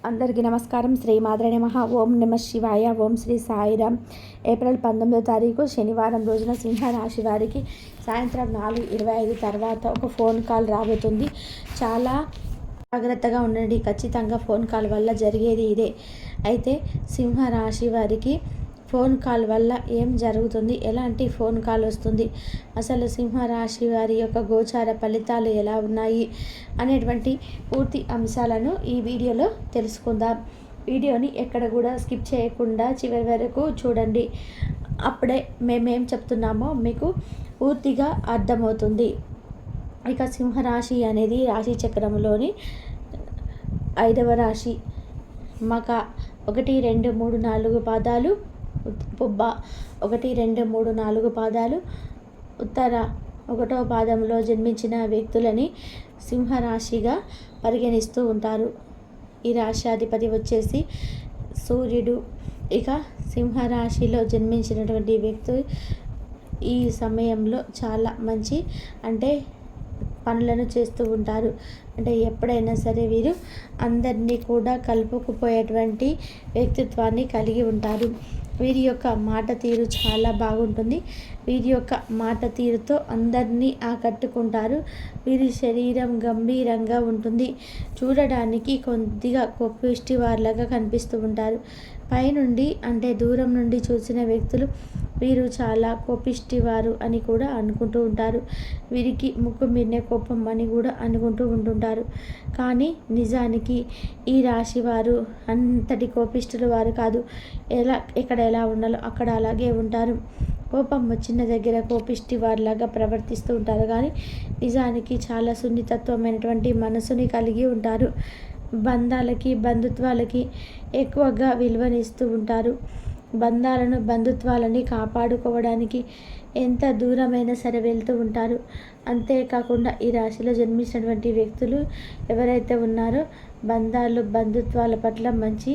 అందరికీ నమస్కారం. శ్రీ మాత్రే నమః. ఓం నమ శివాయ. ఓం శ్రీ సాయిరామ్. ఏప్రిల్ 19వ తారీఖు శనివారం రోజున సింహరాశి వారికి సాయంత్రం 4:25 తర్వాత ఒక ఫోన్ కాల్ రాబోతుంది. చాలా జాగ్రత్తగా ఉండండి. ఖచ్చితంగా ఫోన్ కాల్ వల్ల జరిగేది ఇదే. అయితే సింహరాశి వారికి ఫోన్ కాల్ వల్ల ఏం జరుగుతుంది, ఎలాంటి ఫోన్ కాల్ వస్తుంది, అసలు సింహరాశి వారి యొక్క గోచార ఫలితాలు ఎలా ఉన్నాయి అనేటువంటి పూర్తి అంశాలను ఈ వీడియోలో తెలుసుకుందాం. వీడియోని ఎక్కడ కూడా స్కిప్ చేయకుండా చివరి వరకు చూడండి. అప్పుడే మేమేం చెప్తున్నామో మీకు పూర్తిగా అర్థమవుతుంది. ఇక సింహరాశి అనేది రాశి చక్రంలోని 5వ రాశి. మక 1, 2, 3, 4 పాదాలు, పుబ్బ 1, 2, 3, 4 పాదాలు, ఉత్తర 1వ పాదంలో జన్మించిన వ్యక్తులని సింహరాశిగా పరిగణిస్తూ ఉంటారు. ఈ రాశ్యాధిపతి వచ్చేసి సూర్యుడు. ఇక సింహరాశిలో జన్మించినటువంటి వ్యక్తులు ఈ సమయంలో చాలా మంచి పనులను చేస్తూ ఉంటారు. ఎప్పుడైనా సరే వీరు అందరినీ కూడా కలుపుకుపోయేటువంటి వ్యక్తిత్వాన్ని కలిగి ఉంటారు. వీరి యొక్క మాట తీరు చాలా బాగుంటుంది. వీరి యొక్క మాట తీరుతో అందరినీ ఆకట్టుకుంటారు. వీరి శరీరం గంభీరంగా ఉంటుంది. చూడడానికి కొద్దిగా కోపిష్టి వారిలాగా కనిపిస్తూ ఉంటారు. పైనుండి దూరం నుండి చూసిన వ్యక్తులు వీరు చాలా కోపిష్టివారు అని కూడా అనుకుంటూ ఉంటారు. వీరికి ముక్కు మీదనే కోపం అని కూడా అనుకుంటూ ఉంటుంటారు. కానీ నిజానికి ఈ రాశి వారు అంతటి కోపిష్ఠులు వారు కాదు. ఎక్కడ ఎలా ఉండాలో అక్కడ అలాగే ఉంటారు. కోపం వచ్చిన దగ్గర కోపిష్టి వారిలాగా ప్రవర్తిస్తూ ఉంటారు. కానీ నిజానికి చాలా సున్నితత్వమైనటువంటి మనసుని కలిగి ఉంటారు. బంధాలకి బంధుత్వాలకి ఎక్కువగా విలువనిస్తూ ఉంటారు. బంధుత్వాలని కాపాడుకోవడానికి ఎంత దూరమైనా సరే వెళ్తూ ఉంటారు. అంతేకాకుండా ఈ రాశిలో జన్మించినటువంటి వ్యక్తులు ఎవరైతే ఉన్నారో బంధుత్వాల పట్ల మంచి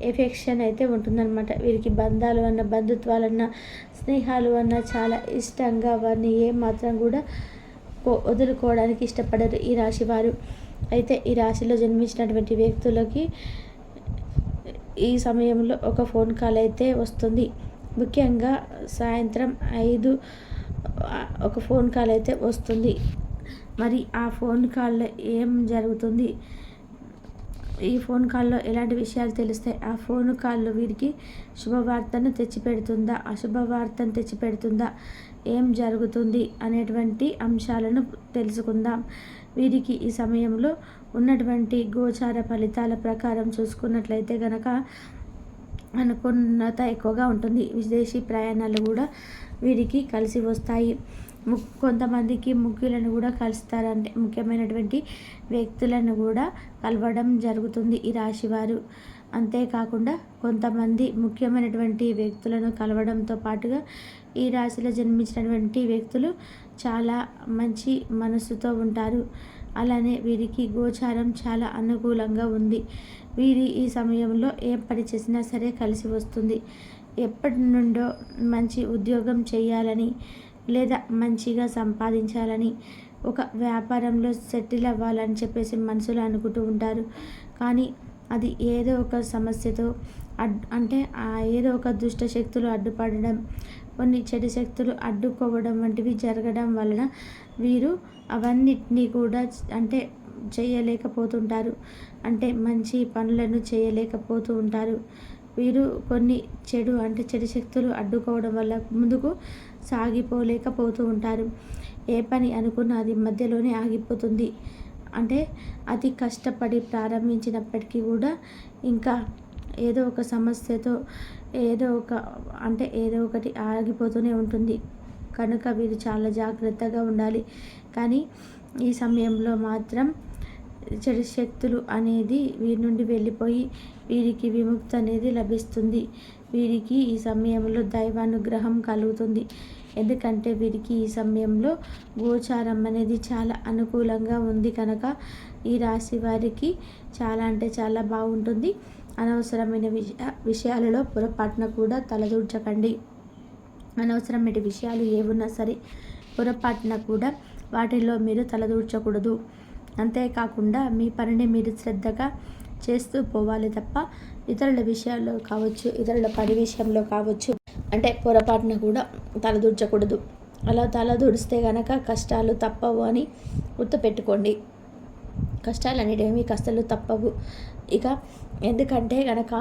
ఎఫెక్షన్ అయితే ఉంటుందన్నమాట. వీరికి బంధాలు అన్న, బంధుత్వాలన్న, స్నేహాలు అన్న చాలా ఇష్టంగా వారిని ఏమాత్రం కూడా వదులుకోవడానికి ఇష్టపడరు ఈ రాశి వారు. అయితే ఈ రాశిలో జన్మించినటువంటి వ్యక్తులకి ఈ సమయంలో ఒక ఫోన్ కాల్ అయితే వస్తుంది. ముఖ్యంగా సాయంత్రం 5 ఒక ఫోన్ కాల్ అయితే వస్తుంది. మరి ఆ ఫోన్ కాల్లో ఏం జరుగుతుంది, ఈ ఫోన్ కాల్లో ఎలాంటి విషయాలు తెలుస్తాయి, ఆ ఫోన్ కాల్లో వీరికి శుభవార్తను తెచ్చిపెడుతుందా, అశుభవార్తను తెచ్చిపెడుతుందా, ఏం జరుగుతుంది అనేటువంటి అంశాలను తెలుసుకుందాం. వీరికి ఈ సమయంలో ఉన్నటువంటి గోచార ఫలితాల ప్రకారం చూసుకున్నట్లయితే గనక అనుకున్నత ఎక్కువగా ఉంటుంది. విదేశీ ప్రయాణాలు కూడా వీరికి కలిసి వస్తాయి. కొంతమందికి ముఖ్యులను కూడా కలుస్తారు. ముఖ్యమైనటువంటి వ్యక్తులను కూడా కలవడం జరుగుతుంది ఈ రాశివారు. అంతేకాకుండా కొంతమంది ముఖ్యమైనటువంటి వ్యక్తులను కలవడంతో పాటుగా ఈ రాశిలో జన్మించినటువంటి వ్యక్తులు చాలా మంచి మనసుతో ఉంటారు. అలానే వీరికి గోచారం చాలా అనుకూలంగా ఉంది. వీరి ఈ సమయంలో ఏం పని చేసినా సరే కలిసి వస్తుంది. ఎప్పటి నుండో మంచి ఉద్యోగం చేయాలని, లేదా మంచిగా సంపాదించాలని, ఒక వ్యాపారంలో సెటిల్ అవ్వాలని చెప్పేసి మనసులో అనుకుంటూ ఉంటారు. కానీ అది ఏదో ఒక సమస్యతో ఏదో ఒక దుష్ట శక్తులు అడ్డుపడడం, కొన్ని చెడు శక్తులు అడ్డుకోవడం వంటివి జరగడం వలన వీరు అవన్నిటినీ కూడా చేయలేకపోతుంటారు. మంచి పనులను చేయలేకపోతూ ఉంటారు. వీరు కొన్ని చెడు శక్తులు అడ్డుకోవడం వల్ల ముందుకు సాగిపోలేకపోతూ ఉంటారు. ఏ పని అనుకున్నా అది మధ్యలోనే ఆగిపోతుంది. అతి కష్టపడి ప్రారంభించినప్పటికీ కూడా ఇంకా ఏదో ఒక సమస్యతో ఏదో ఒకటి ఆగిపోతూనే ఉంటుంది. కనుక వీరు చాలా జాగ్రత్తగా ఉండాలి. కానీ ఈ సమయంలో మాత్రం చెడు శక్తులు అనేది వీరి నుండి వెళ్ళిపోయి వీరికి విముక్తి అనేది లభిస్తుంది. వీరికి ఈ సమయంలో దైవానుగ్రహం కలుగుతుంది. ఎందుకంటే వీరికి ఈ సమయంలో గోచారం అనేది చాలా అనుకూలంగా ఉంది కనుక ఈ రాశి వారికి చాలా బాగుంటుంది. అనవసరమైన విషయాలలో పొరపాటున కూడా తలదూర్చకండి. అనవసరమైన విషయాలు ఏమున్నా సరే పొరపాటున కూడా వాటిల్లో మీరు తలదూర్చకూడదు. అంతేకాకుండా మీ పనిని మీరు శ్రద్ధగా చేస్తూ పోవాలి తప్ప ఇతరుల విషయాల్లో కావచ్చు, ఇతరుల పని విషయంలో కావచ్చు అంటే పొరపాటున కూడా తలదూర్చకూడదు. అలా తలదూడిస్తే గనక కష్టాలు తప్పవు అని గుర్తుపెట్టుకోండి. కష్టాలు అనేటివి అస్సలు తప్పవు. ఇక ఎందుకంటే గనక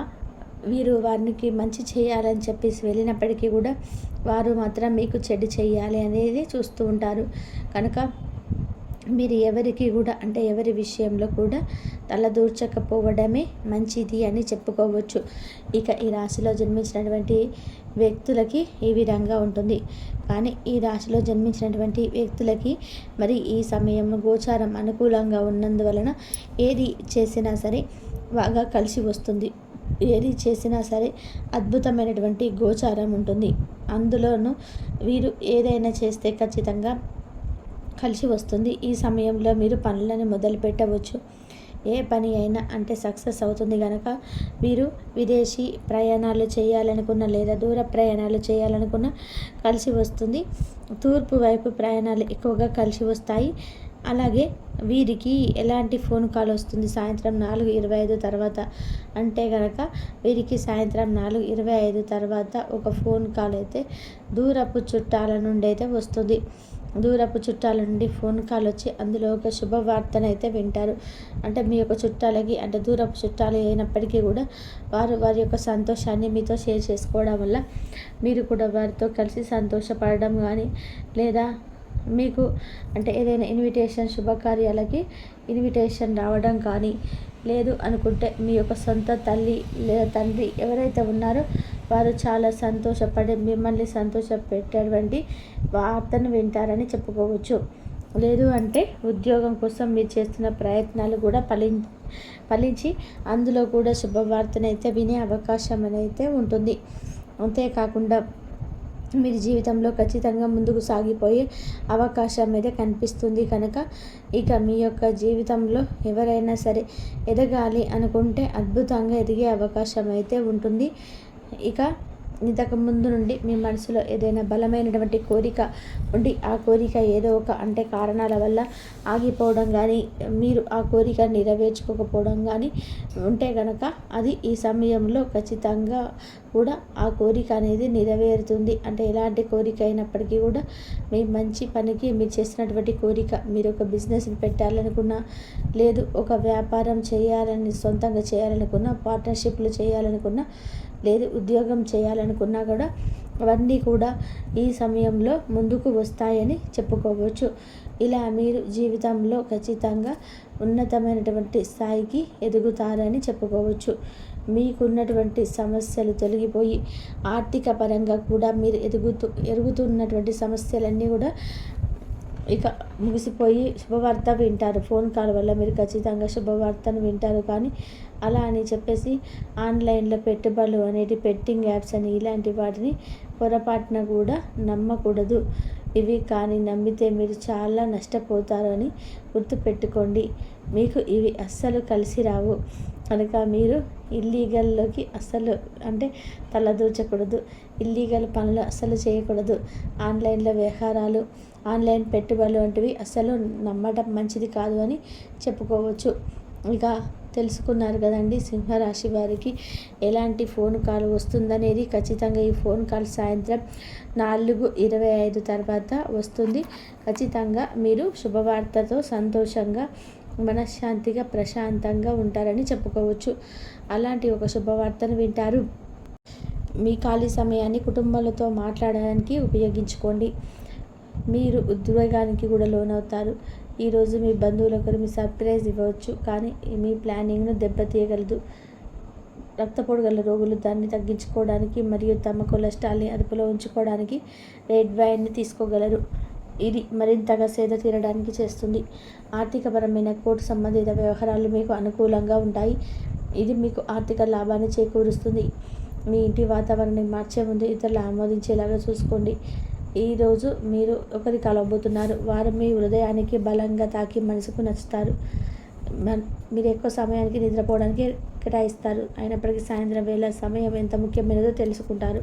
వీరు వారికి మంచి చేయాలని చెప్పేసి వెళ్ళినప్పటికీ కూడా వారు మాత్రం మీకు చెడు చేయాలి అనేది చూస్తూ ఉంటారు. కనుక మీరు ఎవరికి కూడా అంటే ఎవరి విషయంలో కూడా తలదూర్చకపోవడమే మంచిది అని చెప్పుకోవచ్చు. ఇక ఈ రాశిలో జన్మించినటువంటి వ్యక్తులకి ఈ విధంగా ఉంటుంది. కానీ ఈ రాశిలో జన్మించినటువంటి వ్యక్తులకి మరి ఈ సమయం గోచారం అనుకూలంగా ఉన్నందువలన ఏది చేసినా సరే బాగా కలిసి వస్తుంది. ఏది చేసినా సరే అద్భుతమైనటువంటి గోచారం ఉంటుంది. అందులోనూ వీరు ఏదైనా చేస్తే ఖచ్చితంగా కలిసి వస్తుంది. ఈ సమయంలో మీరు పనులను మొదలు పెట్టవచ్చు. ఏ పని అయినా అంటే సక్సెస్ అవుతుంది కనుక మీరు విదేశీ ప్రయాణాలు చేయాలనుకున్న లేదా దూర ప్రయాణాలు చేయాలనుకున్న కలిసి వస్తుంది. తూర్పు వైపు ప్రయాణాలు ఎక్కువగా కలిసి వస్తాయి. అలాగే వీరికి ఎలాంటి ఫోన్ కాల్ వస్తుంది సాయంత్రం 4:25 తర్వాత అంటే కనుక వీరికి సాయంత్రం 4:25 తర్వాత ఒక ఫోన్ కాల్ అయితే దూరపు చుట్టాల నుండి అయితే వస్తుంది. దూరపు చుట్టాల నుండి ఫోన్ కాల్ వచ్చి అందులో ఒక శుభవార్తనైతే వింటారు. అంటే మీ యొక్క చుట్టాలకి అంటే దూరపు చుట్టాలు అయినప్పటికీ కూడా వారి యొక్క సంతోషాన్ని మీతో షేర్ చేసుకోవడం వల్ల మీరు కూడా వారితో కలిసి సంతోషపడడం కానీ లేదా మీకు అంటే ఏదైనా ఇన్విటేషన్ శుభకార్యాలకి ఇన్విటేషన్ రావడం కానీ లేదు అనుకుంటే మీ యొక్క సొంత తల్లి లేదా తండ్రి ఎవరైతే ఉన్నారో వారు చాలా సంతోషపడి మిమ్మల్ని సంతోషపెట్టేటువంటి వార్తను వింటారని చెప్పుకోవచ్చు. లేదు అంటే ఉద్యోగం కోసం మీరు చేస్తున్న ప్రయత్నాలు కూడా ఫలించి అందులో కూడా శుభవార్తనైతే వినే అవకాశం అయితే ఉంటుంది. అంతేకాకుండా మీరు జీవితంలో ఖచ్చితంగా ముందుకు సాగిపోయే అవకాశం అయితే కనిపిస్తుంది. కనుక ఇక మీ యొక్క జీవితంలో ఎవరైనా సరే ఎదగాలి అనుకుంటే అద్భుతంగా ఎదిగే అవకాశం అయితే ఉంటుంది. ఇక ఇంతకు ముందు నుండి మీ మనసులో ఏదైనా బలమైనటువంటి కోరిక ఉండి ఆ కోరిక ఏదో ఒక అంటే కారణాల వల్ల ఆగిపోవడం కానీ మీరు ఆ కోరిక నెరవేర్చుకోకపోవడం కానీ ఉంటే కనుక అది ఈ సమయంలో ఖచ్చితంగా కూడా ఆ కోరిక అనేది నెరవేరుతుంది. అంటే ఎలాంటి కోరిక అయినప్పటికీ కూడా మీ మంచి పనికి మీరు చేసినటువంటి కోరిక మీరు ఒక బిజినెస్ని పెట్టాలనుకున్నా లేదు ఒక వ్యాపారం చేయాలని సొంతంగా చేయాలనుకున్నా పార్ట్నర్షిప్లు చేయాలనుకున్నా లేదు ఉద్యోగం చేయాలనుకున్నా కూడా అవన్నీ కూడా ఈ సమయంలో ముందుకు వస్తాయని చెప్పుకోవచ్చు. ఇలా మీరు జీవితంలో ఖచ్చితంగా ఉన్నతమైనటువంటి స్థాయికి ఎదుగుతారని చెప్పుకోవచ్చు. మీకున్నటువంటి సమస్యలు తొలగిపోయి ఆర్థిక పరంగా కూడా మీరు ఎదుగుతున్నటువంటి సమస్యలన్నీ కూడా ఇక ముగిసిపోయి శుభవార్త వింటారు. ఫోన్ కాల్ వల్ల మీరు ఖచ్చితంగా శుభవార్తను వింటారు. కానీ అలా అని చెప్పేసి ఆన్లైన్లో పెట్టుబడులు అనేటి బెట్టింగ్ యాప్స్ అని ఇలాంటి వాటిని పొరపాటున కూడా నమ్మకూడదు. ఇవి కానీ నమ్మితే మీరు చాలా నష్టపోతారు అని గుర్తుపెట్టుకోండి. మీకు ఇవి అస్సలు కలిసి రావు. కనుక మీరు ఇల్లీగల్లోకి అస్సలు అంటే తలదూర్చకూడదు. ఇల్లీగల్ పనులు అస్సలు చేయకూడదు. ఆన్లైన్లో వ్యవహారాలు ఆన్లైన్ పెట్టుబడులు వంటివి అస్సలు నమ్మడం మంచిది కాదు అని చెప్పుకోవచ్చు. ఇక తెలుసుకున్నారు కదండి సింహరాశి వారికి ఎలాంటి ఫోన్ కాల్ వస్తుందనేది. ఖచ్చితంగా ఈ ఫోన్ కాల్ సాయంత్రం 4:25 తర్వాత వస్తుంది. ఖచ్చితంగా మీరు శుభవార్తతో సంతోషంగా మనశ్శాంతిగా ప్రశాంతంగా ఉంటారని చెప్పుకోవచ్చు. అలాంటి ఒక శుభవార్తను వింటారు. మీ ఖాళీ సమయాన్ని కుటుంబాలతో మాట్లాడడానికి ఉపయోగించుకోండి. మీరు ఉద్వేగానికి కూడా లోనవుతారు. ఈరోజు మీ బంధువులకు మీ సర్ప్రైజ్ ఇవ్వవచ్చు, కానీ మీ ప్లానింగ్ను దెబ్బతీయగలదు. రక్తపోటు గల రోగులు దాన్ని తగ్గించుకోవడానికి మరియు తమ కొలెస్ట్రాల్ని అదుపులో ఉంచుకోవడానికి రెడ్ వైన్ని తీసుకోగలరు. ఇది మరింతగా సేద తీరడానికి చేస్తుంది. ఆర్థికపరమైన కోర్టు సంబంధిత వ్యవహారాలు మీకు అనుకూలంగా ఉంటాయి. ఇది మీకు ఆర్థిక లాభాన్ని చేకూరుస్తుంది. మీ ఇంటి వాతావరణాన్ని మార్చే ముందు ఇతరులు ఆమోదించేలాగా చూసుకోండి. ఈరోజు మీరు ఒకరి కలవబోతున్నారు. వారు మీ హృదయానికి బలంగా తాకి మనసుకు నచ్చుతారు. మీరు ఎక్కువ సమయానికి నిద్రపోవడానికి కేటాయిస్తారు. అయినప్పటికీ సాయంత్రం వేళ సమయం ఎంత ముఖ్యమైనదో తెలుసుకుంటారు.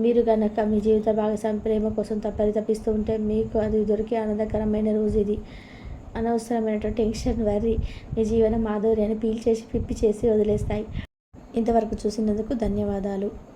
మీరు కనుక మీ జీవిత భాగస్వామి ప్రేమ కోసం పరితపిస్తూ ఉంటే మీకు అది దొరికే ఆనందకరమైన రోజు ఇది. అనవసరమైనటువంటి టెన్షన్, వర్రీ మీ జీవన మాధుర్యాన్ని పీల్చేసి పిప్పి చేసి వదిలేస్తాయి. ఇంతవరకు చూసినందుకు ధన్యవాదాలు.